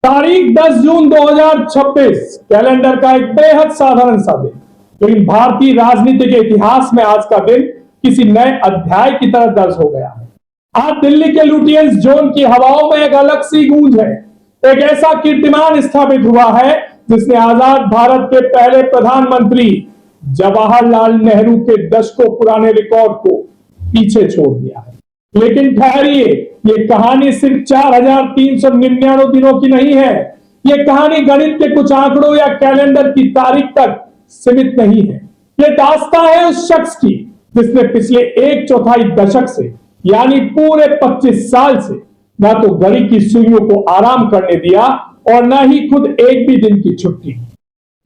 तारीख 10 जून 2026 कैलेंडर का एक बेहद साधारण सा दिन, लेकिन भारतीय राजनीति के इतिहास में आज का दिन किसी नए अध्याय की तरह दर्ज हो गया है। आज दिल्ली के लुटियंस जोन की हवाओं में एक अलग सी गूंज है। एक ऐसा कीर्तिमान स्थापित हुआ है जिसने आजाद भारत के पहले प्रधानमंत्री जवाहरलाल नेहरू के दशकों पुराने रिकॉर्ड को पीछे छोड़ दिया है। लेकिन ठहरिए, ये कहानी सिर्फ 4399 दिनों की नहीं है। ये कहानी गणित के कुछ आंकड़ों या कैलेंडर की तारीख तक सीमित नहीं है। ये दास्तां है उस शख्स की जिसने पिछले 1/4 दशक से, यानी पूरे 25 साल से, ना तो घड़ी की सुइयों को आराम करने दिया और ना ही खुद एक भी दिन की छुट्टी।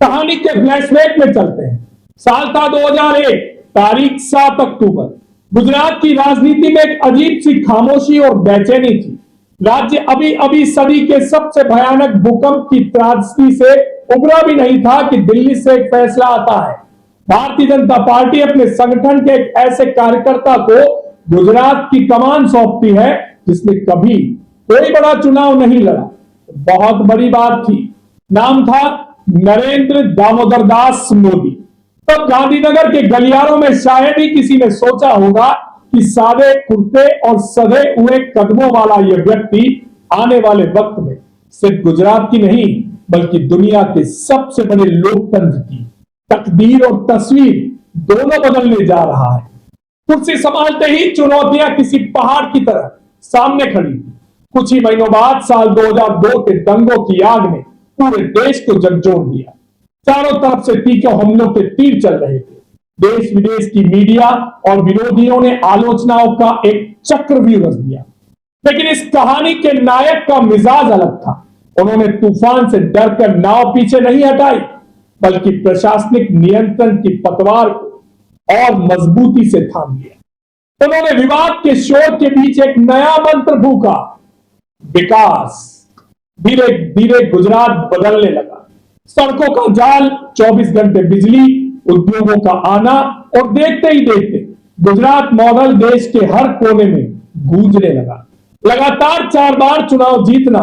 कहानी के फ्लैशबैक में चलते हैं। साल था 2001, तारीख 7 अक्टूबर। गुजरात की राजनीति में एक अजीब सी खामोशी और बेचैनी थी। राज्य अभी अभी सदी के सबसे भयानक भूकंप की त्रासदी से उबरा भी नहीं था कि दिल्ली से एक फैसला आता है। भारतीय जनता पार्टी अपने संगठन के एक ऐसे कार्यकर्ता को गुजरात की कमान सौंपती है जिसने कभी कोई बड़ा चुनाव नहीं लड़ा। बहुत बड़ी बात थी। नाम था नरेंद्र दामोदर दास मोदी। तब गांधीनगर के गलियारों में शायद ही किसी ने सोचा होगा कि सादे कुर्ते और सधे हुए कदमों वाला यह व्यक्ति आने वाले वक्त में सिर्फ गुजरात की नहीं बल्कि दुनिया के सबसे बड़े लोकतंत्र की तकदीर और तस्वीर दोनों बदलने जा रहा है। कुर्सी संभालते ही चुनौतियां किसी पहाड़ की तरह सामने खड़ी थी। कुछ ही महीनों बाद साल 2002 के दंगों की आग ने पूरे देश को झकझोर दिया। चारों तरफ से तीखे हमलों के तीर चल रहे थे। देश विदेश की मीडिया और विरोधियों ने आलोचनाओं का एक चक्रव्यूह रच दिया। लेकिन इस कहानी के नायक का मिजाज अलग था। उन्होंने तूफान से डरकर नाव पीछे नहीं हटाई, बल्कि प्रशासनिक नियंत्रण की पतवार को और मजबूती से थाम लिया। उन्होंने विवाद के शोर के बीच एक नया मंत्र फूंका, विकास। धीरे धीरे गुजरात बदलने लगा। सड़कों का जाल, 24 घंटे बिजली, उद्योगों का आना और देखते ही देखते गुजरात मॉडल देश के हर कोने में गूंजने लगा। लगातार 4 बार चुनाव जीतना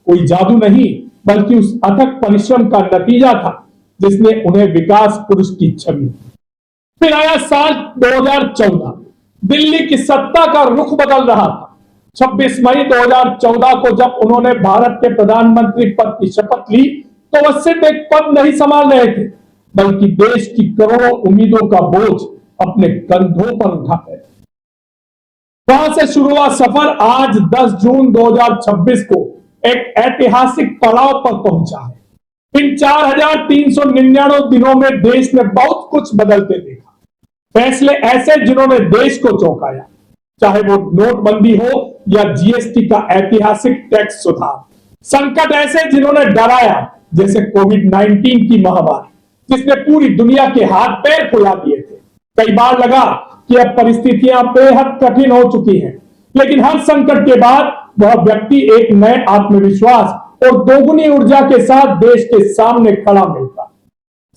कोई जादू नहीं बल्कि उस अथक परिश्रम का नतीजा था जिसने उन्हें विकास पुरुष की छवि दी। फिर आया साल 2014। दिल्ली की सत्ता का रुख बदल रहा था। 26 मई 2014 को जब उन्होंने भारत के प्रधानमंत्री पद की शपथ ली तो वह सिर्फ एक पद नहीं संभाल रहे थे बल्कि देश की करोड़ों उम्मीदों का बोझ अपने कंधों पर उठा गए। वहां से शुरू हुआ सफर आज 10 जून 2026 को एक ऐतिहासिक पड़ाव पर पहुंचा है। इन 4399 दिनों में देश ने बहुत कुछ बदलते देखा। फैसले ऐसे जिन्होंने देश को चौंकाया, चाहे वो नोटबंदी हो या जीएसटी का ऐतिहासिक टैक्स सुधार। संकट ऐसे जिन्होंने डराया, जैसे कोविड-19 की महामारी जिसने पूरी दुनिया के हाथ पैर फुला दिए थे। कई बार लगा कि अब परिस्थितियां बेहद कठिन हो चुकी हैं, लेकिन हर संकट के बाद वह व्यक्ति एक नए आत्मविश्वास और दोगुनी ऊर्जा के साथ देश के सामने खड़ा मिलता।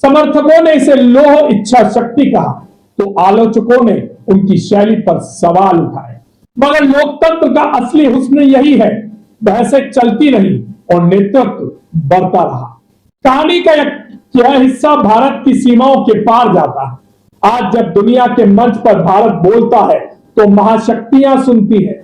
समर्थकों ने इसे लोह इच्छा शक्ति कहा तो आलोचकों ने उनकी शैली पर सवाल उठाए। मगर लोकतंत्र का असली हुस्न यही है, बहसें चलती रही और नेतृत्व बढ़ता रहा। कहानी का यह हिस्सा भारत की सीमाओं के पार जाता है। आज जब दुनिया के मंच पर भारत बोलता है तो महाशक्तियां सुनती है।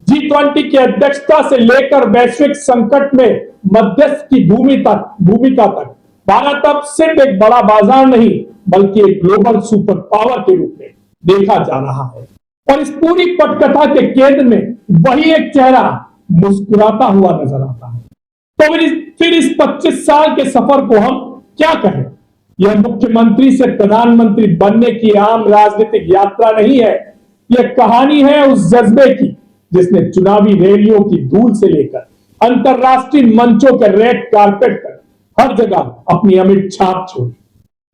G20 की अध्यक्षता से लेकर वैश्विक संकट में मध्यस्थ की भूमिका तक भारत अब सिर्फ एक बड़ा बाजार नहीं बल्कि एक ग्लोबल सुपर पावर के रूप में देखा जा रहा है। और इस पूरी पटकथा के केंद्र में वही एक चेहरा मुस्कुराता हुआ नजर आता है। तो फिर इस 25 साल के सफर को हम क्या कहें? यह मुख्यमंत्री से प्रधानमंत्री बनने की आम राजनीतिक यात्रा नहीं है। यह कहानी है उस जज्बे की जिसने चुनावी रैलियों की धूल से लेकर अंतरराष्ट्रीय मंचों के रेड कारपेट तक हर जगह अपनी अमिट छाप छोड़ी।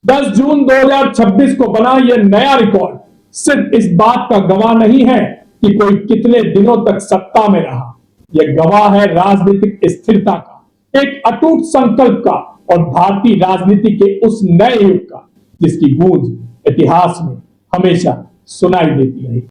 10 जून 2026 को बना यह नया रिकॉर्ड सिर्फ इस बात का गवाह नहीं है कि कोई कितने दिनों तक सत्ता में रहा। यह गवाह है राजनीतिक स्थिरता का, एक अटूट संकल्प का और भारतीय राजनीति के उस नए युग का जिसकी गूंज इतिहास में हमेशा सुनाई देती रही।